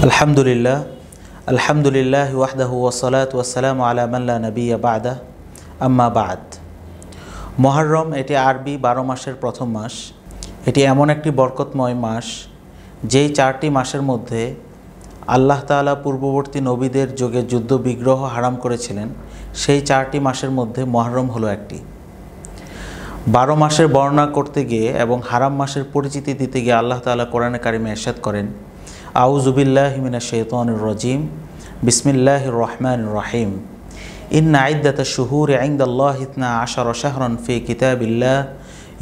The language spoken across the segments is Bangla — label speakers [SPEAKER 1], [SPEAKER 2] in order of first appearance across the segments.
[SPEAKER 1] আলহামদুলিল্লাহ আলহামদুলিল্লাহ ওয়াহদাহু ওয়াসসালাতু ওয়াসসালামু আলা মান লা নাবিয়্যা বা'দা আম্মা বা'দ। মুহররম এটি আরবি 12 মাসের প্রথম মাস। এটি এমন একটি বরকতময় মাস যেই 4টি মাসের মধ্যে আল্লাহ তাআলা পূর্ববর্তী নবীদের যুগে যুদ্ধ বিগ্রহ হারাম করেছিলেন। সেই 4টি মাসের মধ্যে মুহররম হলো একটি। 12 মাসের বর্ণনা করতে গিয়ে এবং হারাম মাসের পরিচিতি দিতে গিয়ে আল্লাহ তাআলা কোরআনে কারিমে ইরশাদ করেন, আউযু বিল্লাহি মিনাশ শাইতানির রাজিম, বিসমিল্লাহির রহমানির রহিম। ইন্না ইদ্দাতাশ শুহুরি ইনদাল্লাহি 12 শাহরান ফি কিতাবিল্লাহ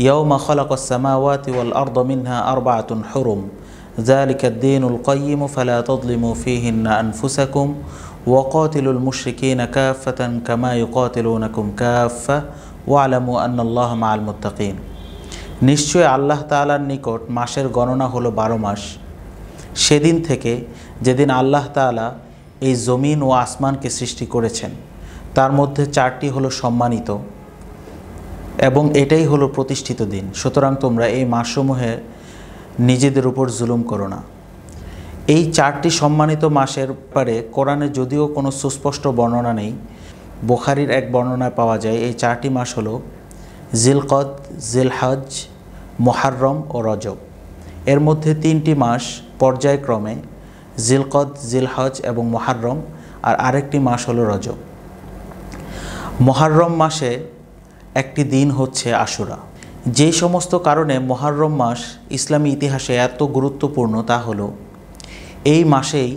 [SPEAKER 1] ইয়াওমা খালাকাস সামাওয়াতি ওয়াল আরদা মিনহা আরবাআতুন হুরুম যালিকাদ দীনুল কাইয়্যিম ফালা তাযলিমু ফীহিন্না আনফুসাকুম ওয়া কাতিলুল মুশরিকিনা কাফাতান কামা ইউকাতিলুনাকুম কাফা ওয়া'লামু আন্নাল্লাহা মা'আল মুত্তাকিন। নিশ্চয় আল্লাহ তাআলার নিকট মাসের গণনা হলো 12 মাস। সেদিন থেকে যেদিন আল্লাহ তাআলা এই জমিন ও আসমানকে সৃষ্টি করেছেন, তার মধ্যে 4টি হলো সম্মানিত এবং এটাই হলো প্রতিষ্ঠিত দিন। সুতরাং তোমরা এই মাসসমূহে নিজেদের উপর জুলুম করো না। এই 4টি সম্মানিত মাসের ব্যাপারে কোরআনে যদিও কোনো সুস্পষ্ট বর্ণনা নেই, বুখারীর এক বর্ণনায় পাওয়া যায় এই 4টি মাস হলো জিলকদ, জিলহজ, মুহররম ও রজব। এর মধ্যে 3টি মাস পর্যায়ক্রমে জিলকদ, জিলহজ এবং মুহররম, আর আরেকটি মাস হলো রজব। মুহররম মাসে একটি দিন হচ্ছে আশুরা। যেই সমস্ত কারণে মুহররম মাস ইসলামী ইতিহাসে এত গুরুত্বপূর্ণ তা হলো এই মাসেই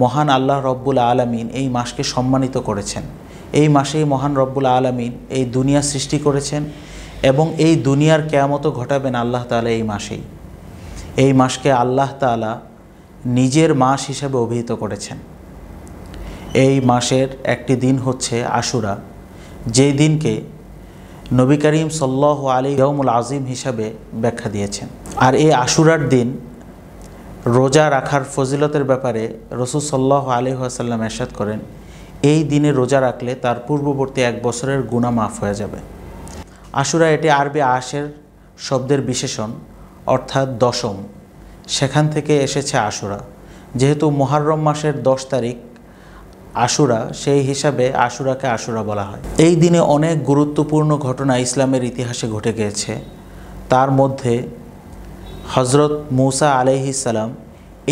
[SPEAKER 1] মহান আল্লাহ রব্বুল আলামিন এই মাসকে সম্মানিত করেছেন। এই মাসেই মহান রব্বুল আলামিন এই দুনিয়া সৃষ্টি করেছেন এবং এই দুনিয়ার কিয়ামত ঘটাবেন আল্লাহ তাআলা এই মাসেই। এই মাসকে আল্লাহ তাআলা নিজের মাস হিসেবে অভিহিত করেছেন। এই মাসের একটি দিন হচ্ছে আশুরা, যেই দিনকে নবী করিম সাল্লাল্লাহু আলাইহি ইয়াউমুল আযীম হিসাবে ব্যাখ্যা দিয়েছেন। আর এই আশুরার দিন রোজা রাখার ফজিলতের ব্যাপারে রাসূল সাল্লাল্লাহু আলাইহি ওয়াসাল্লাম ইরশাদ করেন, এই দিনে রোজা রাখলে তার পূর্ববর্তী 1 বছরের গুনাহ মাফ হয়ে যাবে। আশুরা এটি আরবি আশের শব্দের বিশেষণ, অর্থাৎ দশম। সেখান থেকে এসেছে আশুরা। যেহেতু মুহররম মাসের 10 তারিখ আশুরা, সেই হিসাবে আশুরাকে আশুরা বলা হয়। এই দিনে অনেক গুরুত্বপূর্ণ ঘটনা ইসলামের ইতিহাসে ঘটে গিয়েছে। তার মধ্যে হজরত মূসা আলাইহিস সালাম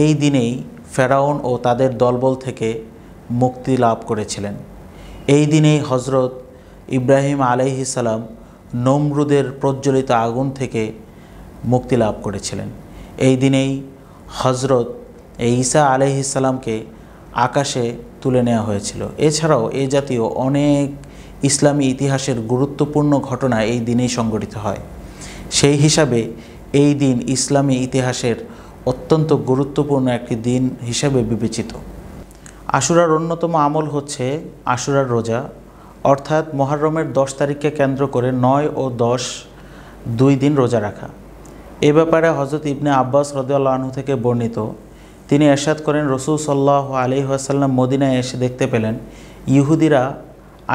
[SPEAKER 1] এই দিনেই ফেরাউন ও তাদের দলবল থেকে মুক্তি লাভ করেছিলেন। এই দিনেই হজরত ইব্রাহিম আলাইহিস সালাম নমরুদের প্রজ্বলিত আগুন থেকে মুক্তি লাভ করেছিলেন। এই দিনেই হজরত ঈসা আলাইহিস সালামকে আকাশে তুলে নেওয়া হয়েছিল। এছাড়াও এই জাতীয় অনেক ইসলামী ইতিহাসের গুরুত্বপূর্ণ ঘটনা এই দিনেই সংঘটিত হয়। সেই হিসাবে এই দিন ইসলামী ইতিহাসের অত্যন্ত গুরুত্বপূর্ণ একটি দিন হিসাবে বিবেচিত। আশুরার অন্যতম আমল হচ্ছে আশুরার রোজা, অর্থাৎ মুহররমের 10 তারিখকে কেন্দ্র করে 9 ও 10 2 দিন রোজা রাখা। এ ব্যাপারে হযরত ইবনে আব্বাস রাদিয়াল্লাহু আনহু থেকে বর্ণিত, তিনি ইরশাদ করেন, রাসূল সাল্লাল্লাহু আলাইহি ওয়াসাল্লাম মদিনায় এসে দেখতে পেলেন ইহুদিরা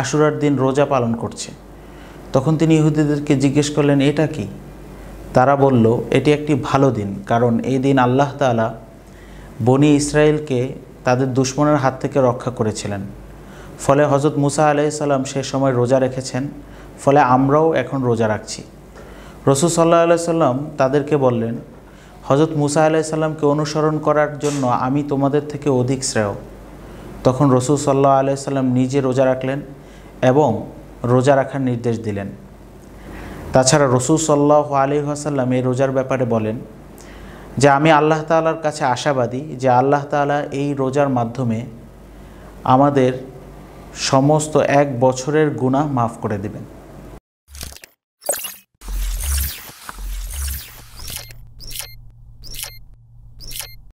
[SPEAKER 1] আশুরার দিন রোজা পালন করছে। তখন তিনি ইহুদিদেরকে জিজ্ঞেস করলেন, এটা কি? তারা বলল, এটি একটি ভালো দিন, কারণ এই দিন আল্লাহ তাআলা বনি ইসরায়েলকে তাদের দুশমনের হাত থেকে রক্ষা করেছিলেন। ফলে হযরত মূসা আলাইহিস সালাম সে সময় রোজা রেখেছেন, ফলে আমরাও এখন রোজা রাখছি। রাসূল সাল্লাল্লাহু আলাইহি সাল্লাম তাদেরকে বললেন, হযরত মূসা আলাইহিস সালামকে অনুসরণ করার জন্য আমি তোমাদের থেকে অধিক শ্রেয়। তখন রাসূল সাল্লাল্লাহু আলাইহি সাল্লাম নিজে রোজা রাখলেন এবং রোজা রাখার নির্দেশ দিলেন। তাছাড়া রাসূল সাল্লাল্লাহু আলাইহি ওয়াসাল্লাম এই রোজার ব্যাপারে বলেন যে, আমি আল্লাহ তাআলার কাছে আশাবাদী যে আল্লাহ তাআলা এই রোজার মাধ্যমে আমাদের সমস্ত 1 বছরের গুনাহ মাফ করে দেবেন।